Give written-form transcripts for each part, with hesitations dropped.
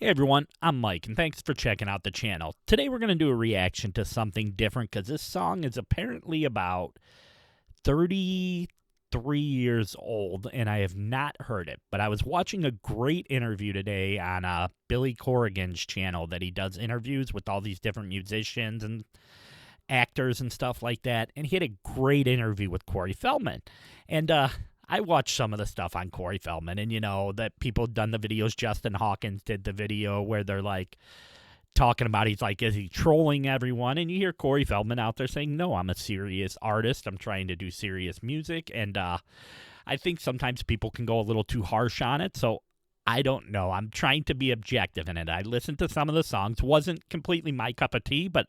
Hey everyone, I'm Mike, and thanks for checking out the channel. Today we're going to do a reaction to something different because this song is apparently about 33 years old, and I have not heard it. But I was watching a great interview today on Billy Corrigan's channel that he does interviews with all these different musicians and actors and stuff like that, and he had a great interview with Corey Feldman. And I watched some of the stuff on Corey Feldman, and you know that people have done the videos. Justin Hawkins did the video where they're like talking about, he's like, is he trolling everyone? And you hear Corey Feldman out there saying, no, I'm a serious artist. I'm trying to do serious music. And I think sometimes people can go a little too harsh on it. So I don't know. I'm trying to be objective in it. I listened to some of the songs. Wasn't completely my cup of tea, but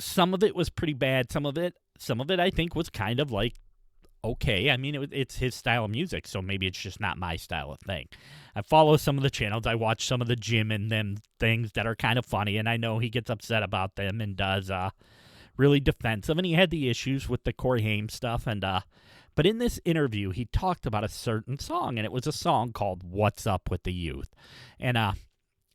some of it was pretty bad. Some of it I think was kind of like, okay. I mean, it's his style of music, so maybe it's just not my style of thing. I follow some of the channels. I watch some of the Jim and them things that are kind of funny, and I know he gets upset about them and does really defensive, and he had the issues with the Corey Haim stuff. And but in this interview, he talked about a certain song, and it was a song called What's Up with the Youth. And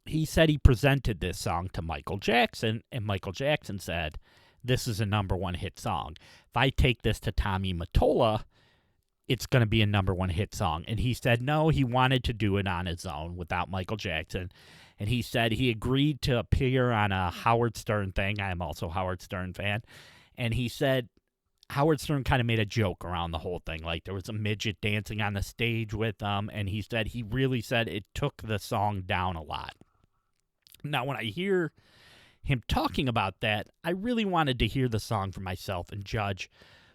he said he presented this song to Michael Jackson, and Michael Jackson said, this is a #1 hit song. If I take this to Tommy Mottola, it's going to be a #1 hit song. And he said no, he wanted to do it on his own without Michael Jackson. And he said he agreed to appear on a Howard Stern thing. I am also a Howard Stern fan. And he said Howard Stern kind of made a joke around the whole thing. Like there was a midget dancing on the stage with them. And he said he really said it took the song down a lot. Now, when I hear him talking about that, I really wanted to hear the song for myself and judge,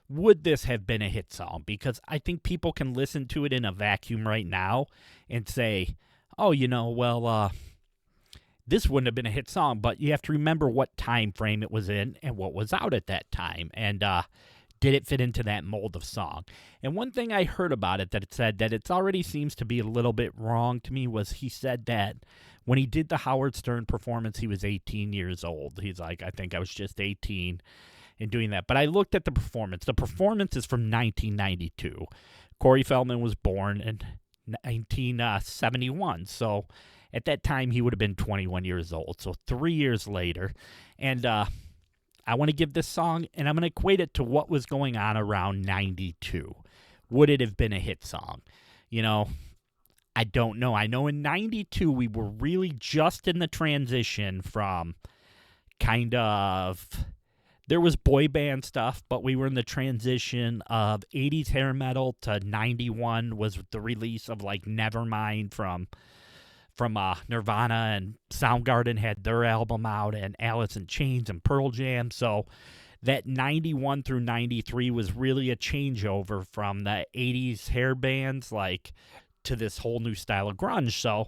would this have been a hit song? Because I think people can listen to it in a vacuum right now and say, oh, you know, well, this wouldn't have been a hit song. But you have to remember what time frame it was in and what was out at that time. And did it fit into that mold of song? And one thing I heard about it that it said that it already seems to be a little bit wrong to me was he said that when he did the Howard Stern performance, he was 18 years old. He's like, I think I was just 18 in doing that. But I looked at the performance. The performance is from 1992. Corey Feldman was born in 1971. So at that time, he would have been 21 years old. So 3 years later. And I want to give this song, and I'm going to equate it to what was going on around 92. Would it have been a hit song? You know, I don't know. I know in 92, we were really just in the transition from kind of, there was boy band stuff, but we were in the transition of 80s hair metal to 91 was the release of like Nevermind from Nirvana, and Soundgarden had their album out, and Alice in Chains and Pearl Jam. So that 91 through 93 was really a changeover from the 80s hair bands like to this whole new style of grunge. So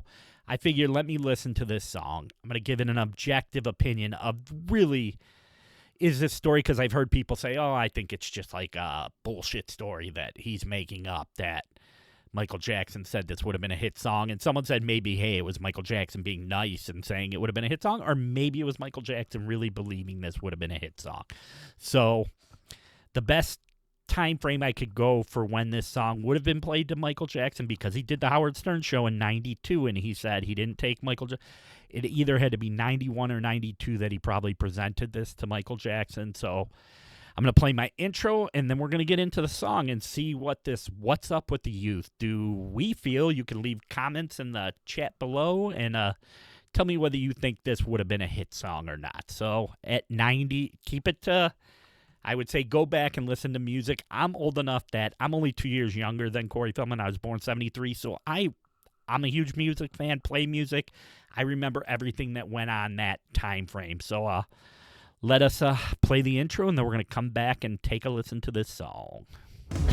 I figured, let me listen to this song. I'm going to give it an objective opinion of really, is this story, because I've heard people say, oh, I think it's just like a bullshit story that he's making up, that Michael Jackson said this would have been a hit song. And someone said maybe, hey, it was Michael Jackson being nice and saying it would have been a hit song, or maybe it was Michael Jackson really believing this would have been a hit song. So the best time frame I could go for when this song would have been played to Michael Jackson, because he did the Howard Stern show in 92, and he said he didn't take Michael Jackson. It either had to be 91 or 92 that he probably presented this to Michael Jackson. So I'm going to play my intro, and then we're going to get into the song and see what's up with the youth. Do we feel? You can leave comments in the chat below and tell me whether you think this would have been a hit song or not. So at 90, keep it to, I would say go back and listen to music. I'm old enough that I'm only 2 years younger than Corey Feldman. I was born 73, so I'm a huge music fan, play music. I remember everything that went on that time frame. So let us play the intro, and then we're going to come back and take a listen to this song. 10,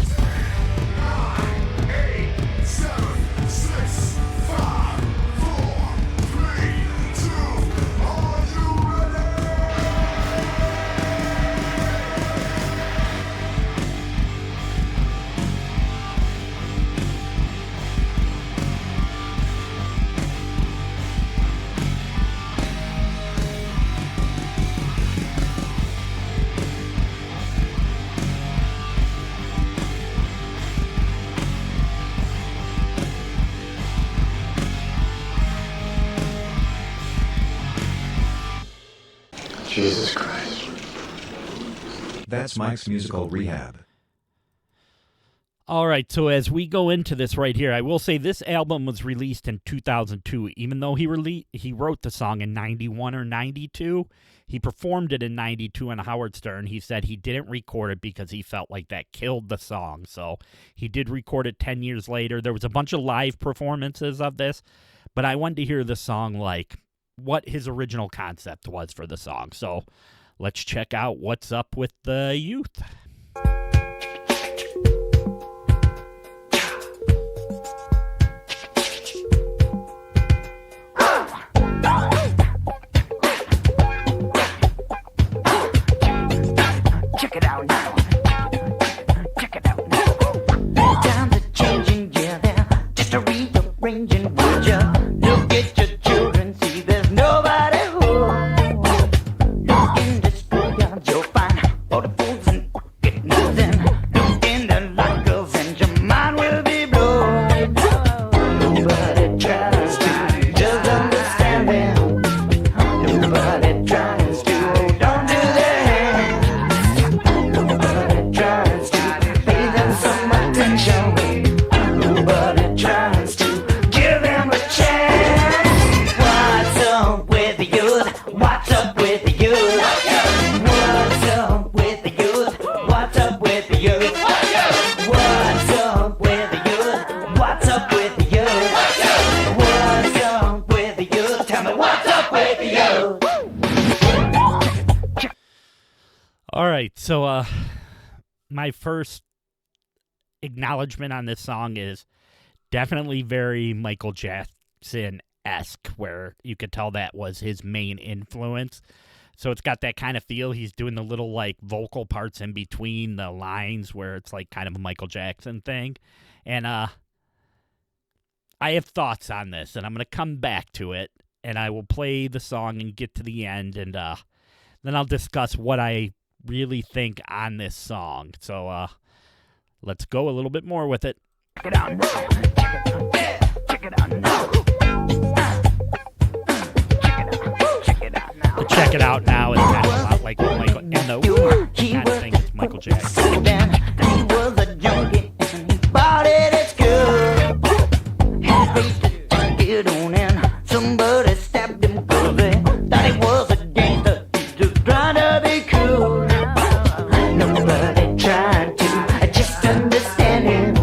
9, 8, 7, 6, 5, 4, 3, 2, are you ready? Jesus Christ. That's Mike's Musical Rehab. All right, so as we go into this right here, I will say this album was released in 2002. Even though he wrote the song in 91 or 92, he performed it in 92 on Howard Stern. He said he didn't record it because he felt like that killed the song. So he did record it 10 years later. There was a bunch of live performances of this, but I wanted to hear the song like what his original concept was for the song. So let's check out What's Up with the Youth. Check it out now. Check it out now. Times are changing, yeah, they're just rearranging. Would you look at your children, see there's nobody home? Look in the schoolyard, you'll find all the fools and get nothing. Look in the lockers and your mind will be blown. Nobody tries to just understand them. Nobody tries to hold on to their hands. Nobody tries to pay them some attention. Nobody tries to give them a chance. What's up with the youth? What's up with the youth? What's up with the youth? What's up with the youth? What's up with the youth? What's up with the youth? What's up with the youth? Tell me what's up with the youth? All right, so my first acknowledgement on this song is definitely very Michael Jackson-esque, where you could tell that was his main influence. So it's got that kind of feel. He's doing the little like vocal parts in between the lines where it's like kind of a Michael Jackson thing. And I have thoughts on this, and I'm going to come back to it, and I will play the song and get to the end, and then I'll discuss what I really think on this song. So let's go a little bit more with it. Check it out now. Check it out now. Check it out now. The Check It Out Now is kind of a lot like Michael, and the kind of thing is Michael Jackson. He was a junkie and he bought it at school. He raced to take it on and somebody stabbed him cause they thought he was a gangster. He just trying to be cool. Nobody tried to just understand him.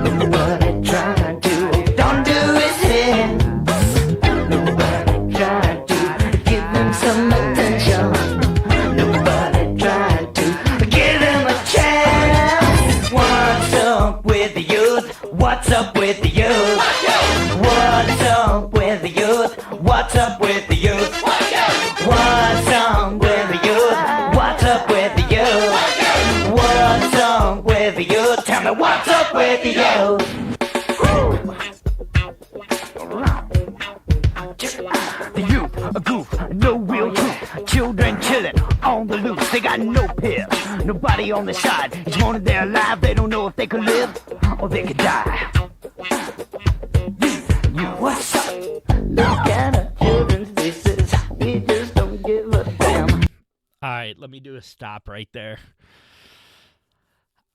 Nobody tried to don't do his head. Nobody tried to give him some attention. Nobody tried to give him a chance. What's up with the youth? What's up with the youth? What's up with the youth? What's up with the youth? What's up with the youth? What's up with the youth? What's up with the youth? Tell me what's up with the youth? The youth, a goof, no real truth. Children chilling on the loose. They got no peers, nobody on the side. Each morning they're alive, they don't know if they could live or they could die. You, what's up? Look at our children's faces. We just don't give a damn. All right, let me do a stop right there.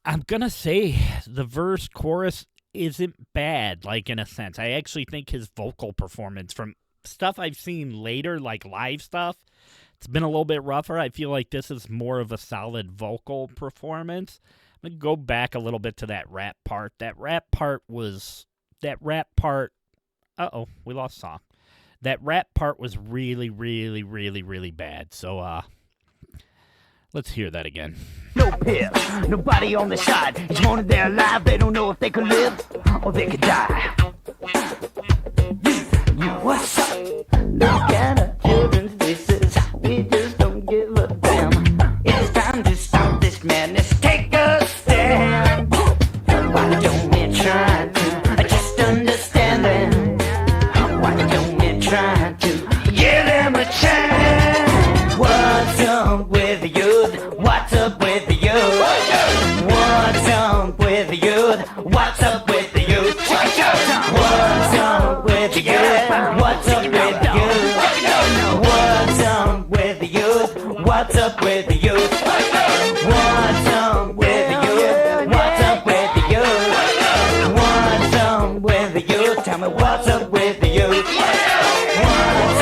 I'm going to say the verse chorus isn't bad, like in a sense. I actually think his vocal performance from stuff I've seen later, like live stuff, it's been a little bit rougher. I feel like this is more of a solid vocal performance. I'm going to go back a little bit to that rap part. Uh-oh, we lost song. That rap part was really, really, really, really bad. So, let's hear that again. No peers, nobody on the side. Each morning they're alive, they don't know if they could live or they could die. You, what's up? Look at our children's faces. We just don't give a damn. It's time to stop this madness. Take a stand. Why don't we try to just understand them? Why don't we try to give them a chance? What's up with the youth? What's up with the youth? What's up with the youth? What's up with the youth? What's up with the youth? What's up with the youth? What's up with the youth? up with the youth? What's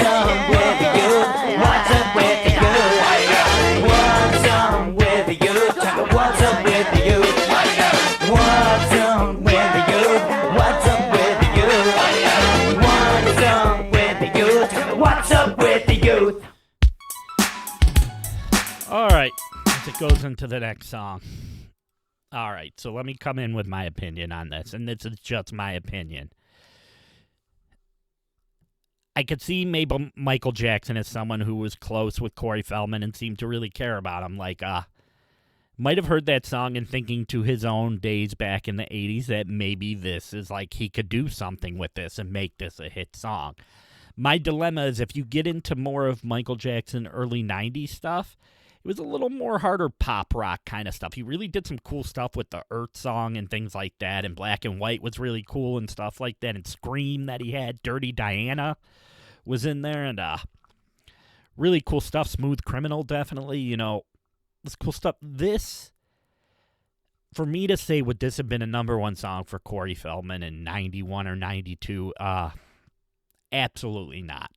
up with the youth? What's up with the youth? What's up with the youth? What's up with the youth? What's up with the youth? What's up with the youth? What's up with the youth? What's up with the youth? All right, as it goes into the next song. All right, so let me come in with my opinion on this, and this is just my opinion. I could see maybe Michael Jackson as someone who was close with Corey Feldman and seemed to really care about him. Like, might have heard that song and thinking to his own days back in the 80s that maybe this is like he could do something with this and make this a hit song. My dilemma is if you get into more of Michael Jackson early 90s stuff, it was a little more harder pop rock kind of stuff. He really did some cool stuff with the Earth song and things like that, and Black and White was really cool and stuff like that, and Scream that he had, Dirty Diana was in there, and really cool stuff. Smooth Criminal, definitely, you know, this cool stuff. This, for me to say, would this have been a number one song for Corey Feldman in 91 or 92? Absolutely not.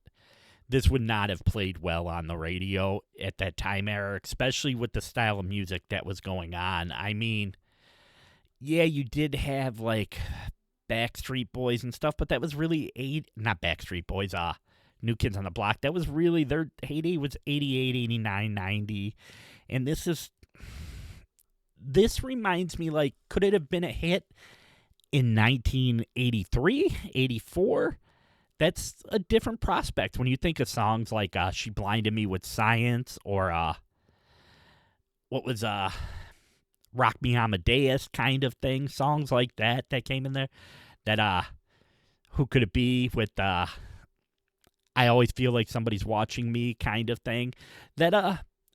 This would not have played well on the radio at that time era, especially with the style of music that was going on. I mean, yeah, you did have, like, Backstreet Boys and stuff, but that was really not Backstreet Boys, New Kids on the Block. That was really, their heyday was 88, 89, 90, and this reminds me, like, could it have been a hit in 1983, 84? That's a different prospect when you think of songs like She Blinded Me with Science, or what was Rock Me Amadeus kind of thing, songs like that came in there. That Who Could It Be with I Always Feel Like Somebody's Watching Me kind of thing. That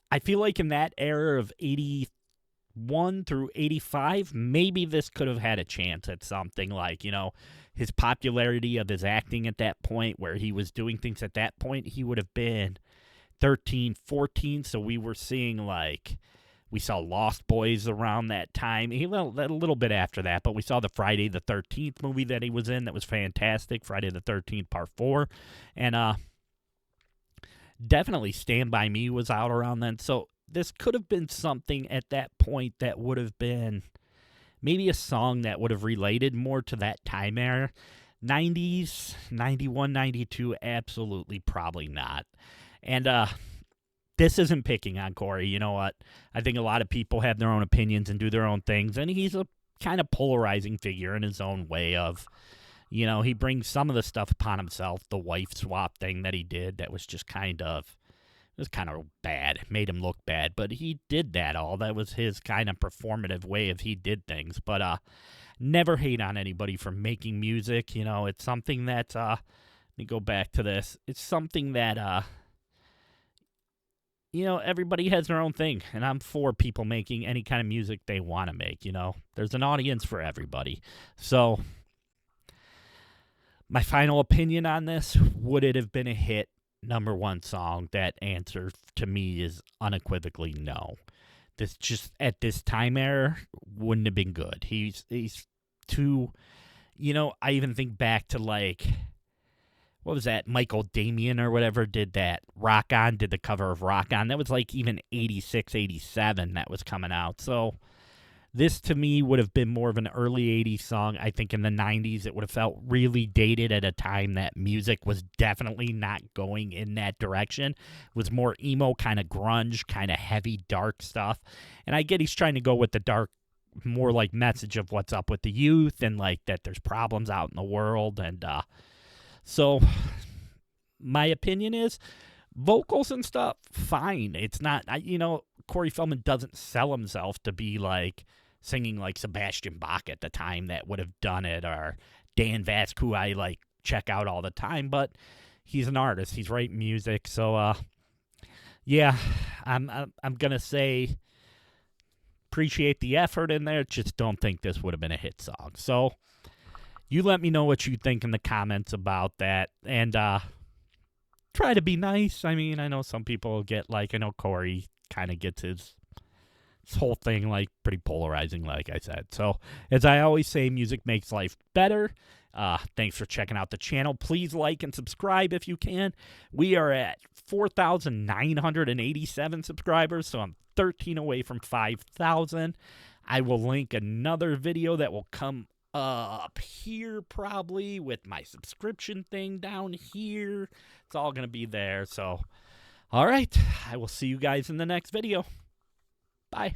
I feel like in that era of 81 through 85, maybe this could have had a chance at something, like, you know, his popularity of his acting at that point, where he was doing things at that point, he would have been 13, 14, so we were seeing, like, we saw Lost Boys around that time, a little bit after that, but we saw the Friday the 13th movie that he was in that was fantastic, Friday the 13th Part 4, and definitely Stand By Me was out around then, so this could have been something at that point that would have been maybe a song that would have related more to that time era. 90s, 91, 92, absolutely probably not. And this isn't picking on Corey. You know what? I think a lot of people have their own opinions and do their own things, and he's a kind of polarizing figure in his own way of, you know, he brings some of the stuff upon himself, the wife swap thing that he did that was just kind of, it was kind of bad, made him look bad, but he did that all. That was his kind of performative way of he did things. But never hate on anybody for making music. You know, it's something that, let me go back to this. It's something that, you know, everybody has their own thing, and I'm for people making any kind of music they want to make, you know. There's an audience for everybody. So, my final opinion on this, would it have been a hit? Number one song, that answer to me is unequivocally no. This just at this time era wouldn't have been good. He's too, you know, I even think back to, like, what was that, Michael Damian or whatever did that, Rock On, did the cover of Rock On. That was like even 86, 87 that was coming out. So this to me would have been more of an early 80s song. I think in the 90s it would have felt really dated at a time that music was definitely not going in that direction. It was more emo, kind of grunge, kind of heavy, dark stuff. And I get he's trying to go with the dark, more like message of what's up with the youth and like that there's problems out in the world. And so my opinion is vocals and stuff, fine. It's not, you know, Corey Feldman doesn't sell himself to be like singing like Sebastian Bach at the time that would have done it, or Dan Vasc, who I like check out all the time, but he's an artist. He's writing music. So, yeah, I'm going to say appreciate the effort in there. Just don't think this would have been a hit song. So you let me know what you think in the comments about that, and try to be nice. I mean, I know some people get like, I know Corey kind of gets his This whole thing, like, pretty polarizing, like I said. So, as I always say, music makes life better. Thanks for checking out the channel. Please like and subscribe if you can. We are at 4,987 subscribers, so I'm 13 away from 5,000. I will link another video that will come up here probably with my subscription thing down here. It's all going to be there. So, all right. I will see you guys in the next video. Bye.